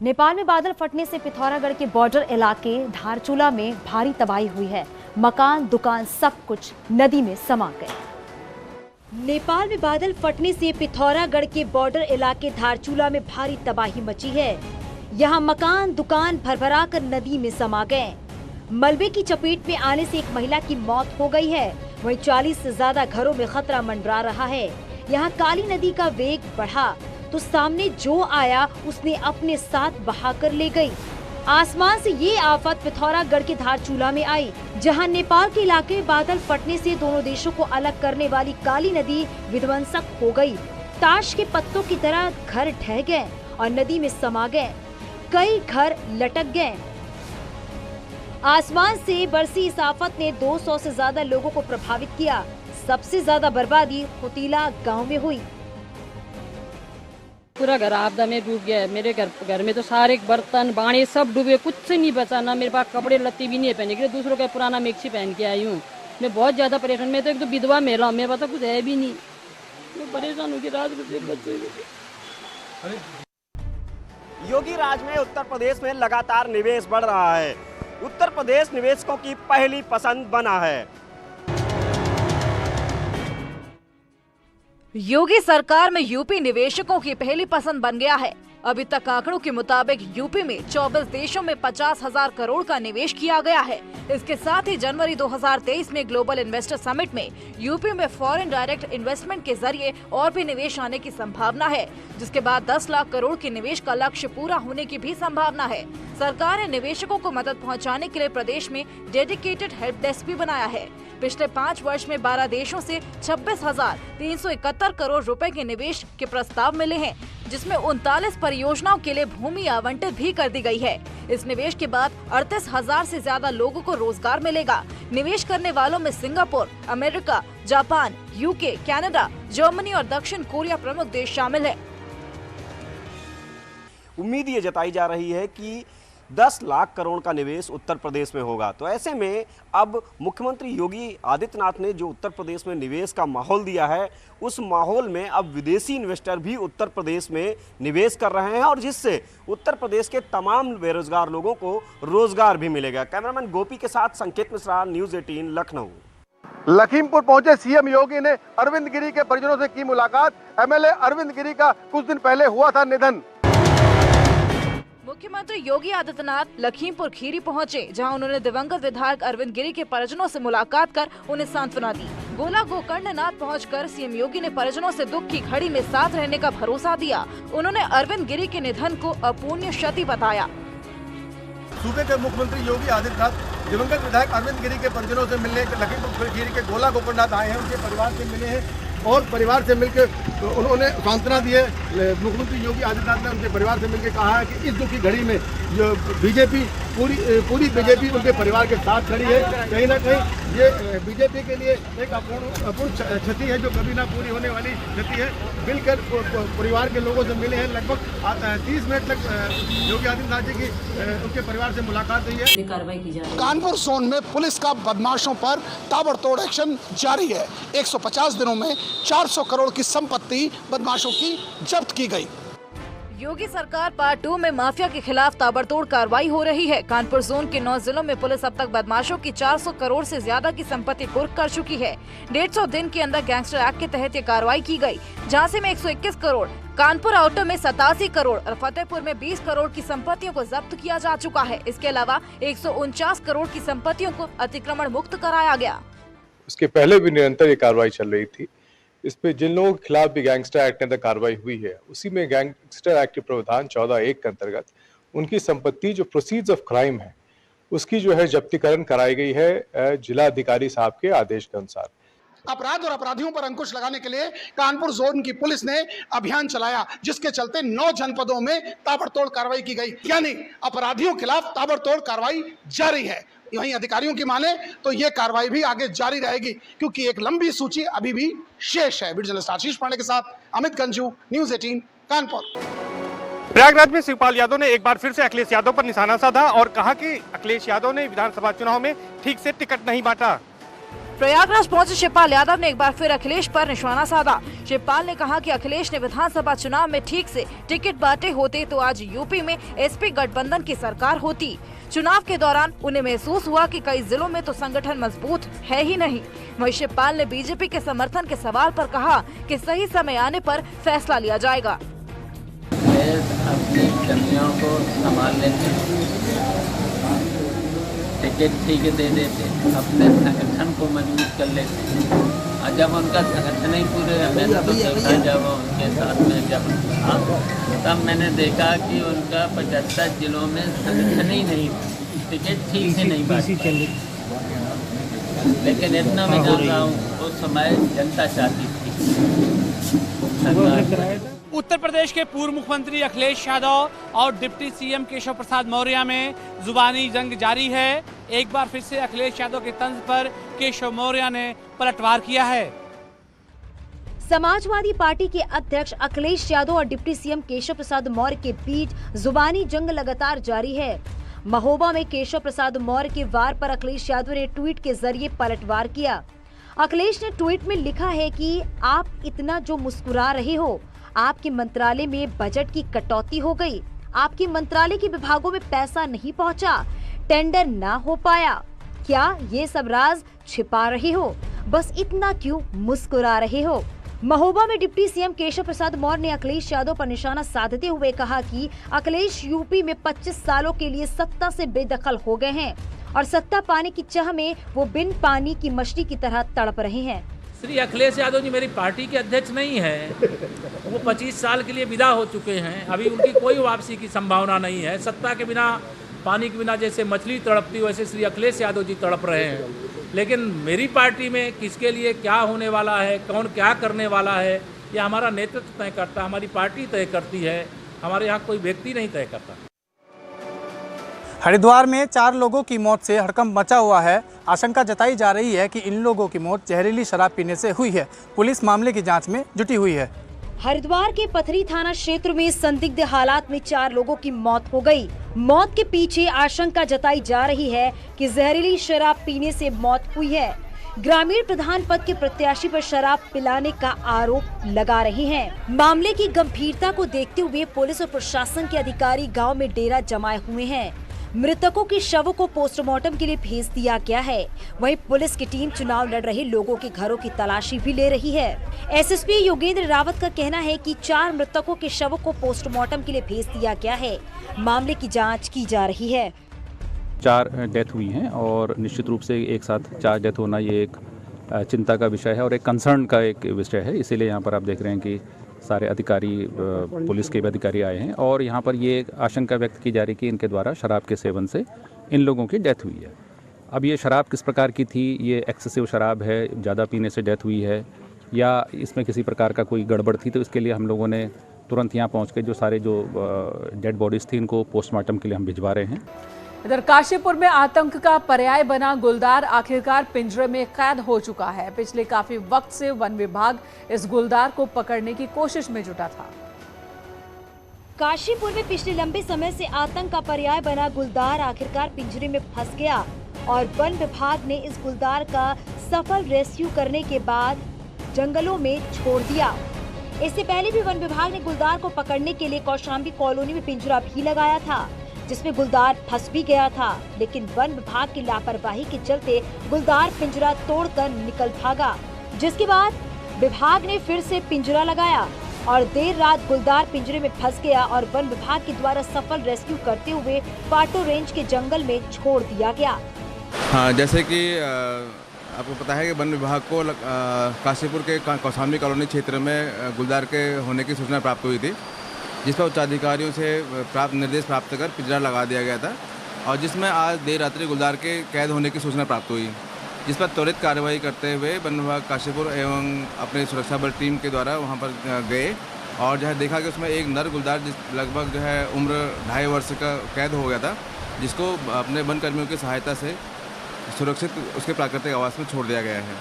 नेपाल में बादल फटने से पिथौरागढ़ के बॉर्डर इलाके धारचूला में भारी तबाही हुई है। मकान, दुकान सब कुछ नदी में समा गए। नेपाल में बादल फटने से पिथौरागढ़ के बॉर्डर इलाके धारचूला में भारी तबाही मची है। यहाँ मकान, दुकान भरभरा कर नदी में समा गए। मलबे की चपेट में आने से एक महिला की मौत हो गई है। वहीं 40 से ज्यादा घरों में खतरा मंडरा रहा है। यहाँ काली नदी का वेग बढ़ा तो सामने जो आया उसने अपने साथ बहाकर ले गई। आसमान से ये आफत पिथौरागढ़ के धारचूला में आई, जहां नेपाल के इलाके में बादल फटने से दोनों देशों को अलग करने वाली काली नदी विध्वंसक हो गई। ताश के पत्तों की तरह घर ढह गए और नदी में समा गए। कई घर लटक गए। आसमान से बरसी इस आफत ने 200 से ज्यादा लोगों को प्रभावित किया। सबसे ज्यादा बर्बादी खुतीला गांव में हुई। पूरा घर आपदा में डूब गया है। मेरे घर में तो सारे बर्तन बाणे सब डूबे, कुछ से नहीं बचा। ना मेरे पास कपड़े लत्ते भी नहीं है पहनने के लिए, दूसरों का पुराना मिक्सी पहन के आई हूँ। मैं बहुत ज्यादा परेशान। मैं तो एक तो विधवा महिला हूँ, मेरे पास तो कुछ है भी नहीं। मैं परेशान हूँ कि रात बच्चे। योगी राज में उत्तर प्रदेश में लगातार निवेश बढ़ रहा है। उत्तर प्रदेश निवेशकों की पहली पसंद बना है। योगी सरकार में यूपी निवेशकों की पहली पसंद बन गया है। अभी तक आंकड़ों के मुताबिक यूपी में 24 देशों में 50,000 करोड़ का निवेश किया गया है। इसके साथ ही जनवरी 2023 में ग्लोबल इन्वेस्टर समिट में यूपी में फॉरेन डायरेक्ट इन्वेस्टमेंट के जरिए और भी निवेश आने की संभावना है, जिसके बाद 10 लाख करोड़ के निवेश का लक्ष्य पूरा होने की भी संभावना है। सरकार ने निवेशकों को मदद पहुँचाने के लिए प्रदेश में डेडिकेटेड हेल्प डेस्क भी बनाया है। पिछले 5 वर्ष में 12 देशों से 26,371 करोड़ रुपए के निवेश के प्रस्ताव मिले हैं, जिसमें 39 परियोजनाओं के लिए भूमि आवंटित भी कर दी गई है। इस निवेश के बाद 38,000 से ज्यादा लोगों को रोजगार मिलेगा। निवेश करने वालों में Singapore, America, Japan, UK, Canada, Germany और दक्षिण कोरिया प्रमुख देश शामिल है। उम्मीद ये जताई जा रही है कि 10 लाख करोड़ का निवेश उत्तर प्रदेश में होगा। तो ऐसे में अब मुख्यमंत्री योगी आदित्यनाथ ने जो उत्तर प्रदेश में निवेश का माहौल दिया है, उस माहौल में अब विदेशी इन्वेस्टर भी उत्तर प्रदेश में निवेश कर रहे हैं और जिससे उत्तर प्रदेश के तमाम बेरोजगार लोगों को रोजगार भी मिलेगा। कैमरामैन गोपी के साथ संकेत मिश्रा, न्यूज़ 18 लखनऊ। लखीमपुर पहुंचे सीएम योगी ने अरविंद गिरी के परिजनों से की मुलाकात। एमएलए अरविंद गिरी का कुछ दिन पहले हुआ था निधन। मुख्यमंत्री योगी आदित्यनाथ लखीमपुर खीरी पहुंचे, जहां उन्होंने दिवंगत विधायक अरविंद गिरी के परिजनों से मुलाकात कर उन्हें सांत्वना दी। गोला गोकर्णनाथ पहुंचकर सीएम योगी ने परिजनों से दुख की घड़ी में साथ रहने का भरोसा दिया। उन्होंने अरविंद गिरी के निधन को अपूर्णीय क्षति बताया। सूबे के मुख्यमंत्री योगी आदित्यनाथ दिवंगत विधायक अरविंद गिरी के परिजनों से मिलने लखीमपुर खीरी के गोला गोकर्णनाथ आए हैं। उनके परिवार से मिले हैं और परिवार से मिलकर उन्होंने सांत्वना दी है। मुख्यमंत्री योगी आदित्यनाथ ने उनके परिवार से मिलकर कहा है कि इस दुख की घड़ी में जो बीजेपी पूरी बीजेपी उनके परिवार के साथ खड़ी है। कहीं ना कहीं ये बीजेपी के लिए एक अपूर्ण क्षति है, जो कभी ना पूरी होने वाली क्षति है। मिलकर परिवार के लोगों से मिले हैं। लगभग 30 मिनट तक योगी आदित्यनाथ जी की उनके परिवार से मुलाकात हुई है। कार्रवाई की जा रही है। कानपुर जोन में पुलिस का बदमाशों पर ताबड़तोड़ एक्शन जारी है। 150 दिनों में 400 करोड़ की संपत्ति बदमाशों की जब्त की गई। योगी सरकार पार्ट 2 में माफिया के खिलाफ ताबड़तोड़ कार्रवाई हो रही है। कानपुर जोन के 9 जिलों में पुलिस अब तक बदमाशों की 400 करोड़ से ज्यादा की संपत्ति कुर्क कर चुकी है। 150 दिन के अंदर गैंगस्टर एक्ट के तहत ये कार्रवाई की गई। झांसी में 121 करोड़, कानपुर आउटर में 87 करोड़ और फतेहपुर में 20 करोड़ की संपत्तियों को जब्त किया जा चुका है। इसके अलावा 149 करोड़ की संपत्तियों को अतिक्रमण मुक्त कराया गया। उसके पहले भी निरंतर ये कार्रवाई चल रही थी। इस पे जिन लोगों के खिलाफ भी गैंगस्टर एक्ट के अंदर कार्रवाई हुई है, उसी में गैंगस्टर एक्ट के प्रावधान 14(1) के अंतर्गत उनकी संपत्ति जो प्रोसीड्स ऑफ क्राइम है, उसकी जो है जब्तीकरण कराई गई है जिला अधिकारी साहब के आदेश के अनुसार। अपराध और अपराधियों पर अंकुश लगाने के लिए कानपुर जोन की पुलिस ने अभियान चलाया, जिसके चलते 9 जनपदों में ताबड़तोड़ कार्रवाई की गई। यानी अपराधियों के खिलाफ ताबड़तोड़ कार्रवाई जारी है। वहीं अधिकारियों की माने तो ये कार्रवाई भी आगे जारी रहेगी, क्योंकि एक लंबी सूची अभी भी शेष है। वीडियो जर्नलिस्ट आशीष पांडे के साथ अमित गंजू, न्यूज़ 18 कानपुर। प्रयागराज में शिवपाल यादव ने एक बार फिर से अखिलेश यादव पर निशाना साधा और कहा कि अखिलेश यादव ने विधानसभा चुनाव में ठीक से टिकट नहीं बांटा। प्रयागराज पहुंचे शिवपाल यादव ने एक बार फिर अखिलेश पर निशाना साधा। शिवपाल ने कहा कि अखिलेश ने विधानसभा चुनाव में ठीक से टिकट बांटे होते तो आज यूपी में एसपी गठबंधन की सरकार होती। चुनाव के दौरान उन्हें महसूस हुआ कि कई जिलों में तो संगठन मजबूत है ही नहीं। वहीं शिवपाल ने बीजेपी के समर्थन के सवाल पर कहा कि सही समय आने पर फैसला लिया जाएगा। अपनी कमियों को संभाल लेते, टिकट ठीक दे देते, अपने संगठन को मजबूत कर लेते। और जब उनका संगठन ही पूरे हमेशा तो देखा, जब उनके साथ में जब तब मैंने देखा कि उनका 75 जिलों में संगठन ही नहीं, टिकट ठीक से नहीं बांटे। लेकिन इतना मैं जान रहा हूँ उस समय जनता चाहती थी। उत्तर प्रदेश के पूर्व मुख्यमंत्री अखिलेश यादव और डिप्टी सीएम केशव प्रसाद मौर्य में जुबानी जंग जारी है। एक बार फिर से अखिलेश यादव के तंज पर केशव मौर्य ने पलटवार किया है। समाजवादी पार्टी के अध्यक्ष अखिलेश यादव और डिप्टी सीएम केशव प्रसाद मौर्य के बीच जुबानी जंग लगातार जारी है। महोबा में केशव प्रसाद मौर्य के वार पर अखिलेश यादव ने ट्वीट के जरिए पलटवार किया। अखिलेश ने ट्वीट में लिखा है कि आप इतना जो मुस्कुरा रहे हो, आपके मंत्रालय में बजट की कटौती हो गई, आपके मंत्रालय के विभागों में पैसा नहीं पहुंचा, टेंडर ना हो पाया, क्या ये सब राज छिपा रहे हो? बस इतना क्यों मुस्कुरा रहे हो? महोबा में डिप्टी सीएम केशव प्रसाद मौर्य ने अखिलेश यादव पर निशाना साधते हुए कहा कि अखिलेश यूपी में 25 सालों के लिए सत्ता से बेदखल हो गए हैं और सत्ता पाने की चाह में वो बिन पानी की मछली की तरह तड़प रहे हैं। श्री अखिलेश यादव जी मेरी पार्टी के अध्यक्ष नहीं है, वो 25 साल के लिए विदा हो चुके हैं। अभी उनकी कोई वापसी की संभावना नहीं है। सत्ता के बिना, पानी के बिना जैसे मछली तड़पती वैसे श्री अखिलेश यादव जी तड़प रहे हैं। लेकिन मेरी पार्टी में किसके लिए क्या होने वाला है, कौन क्या करने वाला है, यह हमारा नेतृत्व तय करता है, हमारी पार्टी तय करती है, हमारे यहाँ कोई व्यक्ति नहीं तय करता। हरिद्वार में 4 लोगों की मौत से हड़कंप मचा हुआ है। आशंका जताई जा रही है कि इन लोगों की मौत जहरीली शराब पीने से हुई है। पुलिस मामले की जांच में जुटी हुई है। हरिद्वार के पथरी थाना क्षेत्र में संदिग्ध हालात में 4 लोगों की मौत हो गई। मौत के पीछे आशंका जताई जा रही है कि जहरीली शराब पीने से मौत हुई है। ग्रामीण प्रधान पद के प्रत्याशी पर शराब पिलाने का आरोप लगा रहे हैं। मामले की गंभीरता को देखते हुए पुलिस और प्रशासन के अधिकारी गांव में डेरा जमाए हुए हैं। मृतकों के शवों को पोस्टमार्टम के लिए भेज दिया गया है। वहीं पुलिस की टीम चुनाव लड़ रहे लोगों के घरों की तलाशी भी ले रही है। एसएसपी योगेंद्र रावत का कहना है कि 4 मृतकों के शवों को पोस्टमार्टम के लिए भेज दिया गया है। मामले की जांच की जा रही है। 4 डेथ हुई हैं और निश्चित रूप से एक साथ 4 डेथ होना ये एक चिंता का विषय है और एक कंसर्न का एक विषय है। इसीलिए यहाँ पर आप देख रहे हैं कि सारे अधिकारी, पुलिस के भी अधिकारी आए हैं और यहाँ पर ये आशंका व्यक्त की जा रही है कि इनके द्वारा शराब के सेवन से इन लोगों की डेथ हुई है। अब ये शराब किस प्रकार की थी, ये एक्सेसिव शराब है, ज़्यादा पीने से डेथ हुई है या इसमें किसी प्रकार का कोई गड़बड़ थी, तो इसके लिए हम लोगों ने तुरंत यहाँ पहुँच के जो सारे जो डेड बॉडीज़ थी इनको पोस्टमार्टम के लिए हम भिजवा रहे हैं। इधर काशीपुर में आतंक का पर्याय बना गुलदार आखिरकार पिंजरे में कैद हो चुका है। पिछले काफी वक्त से वन विभाग इस गुलदार को पकड़ने की कोशिश में जुटा था। काशीपुर में पिछले लंबे समय से आतंक का पर्याय बना गुलदार आखिरकार पिंजरे में फंस गया और वन विभाग ने इस गुलदार का सफल रेस्क्यू करने के बाद जंगलों में छोड़ दिया। इससे पहले भी वन विभाग ने गुलदार को पकड़ने के लिए कौशाम्बी कॉलोनी में पिंजरा भी लगाया था, जिसमें गुलदार फंस भी गया था। लेकिन वन विभाग की लापरवाही के चलते गुलदार पिंजरा तोड़कर निकल भागा, जिसके बाद विभाग ने फिर से पिंजरा लगाया और देर रात गुलदार पिंजरे में फंस गया और वन विभाग के द्वारा सफल रेस्क्यू करते हुए पाटो रेंज के जंगल में छोड़ दिया गया। हाँ, जैसे कि आपको पता है कि वन विभाग को काशीपुर के कौशाम्बी कॉलोनी क्षेत्र में गुलदार के होने की सूचना प्राप्त हुई थी, जिस पर उच्चाधिकारियों से निर्देश प्राप्त कर पिंजरा लगा दिया गया था और जिसमें आज देर रात्रि गुलदार के कैद होने की सूचना प्राप्त हुई, जिस पर त्वरित कार्रवाई करते हुए वन विभाग काशीपुर एवं अपने सुरक्षा बल टीम के द्वारा वहां पर गए और जो है देखा कि उसमें एक नर गुलदार लगभग जो है उम्र 2.5 वर्ष का कैद हो गया था, जिसको अपने वन कर्मियों की सहायता से सुरक्षित उसके प्राकृतिक आवास में छोड़ दिया गया है।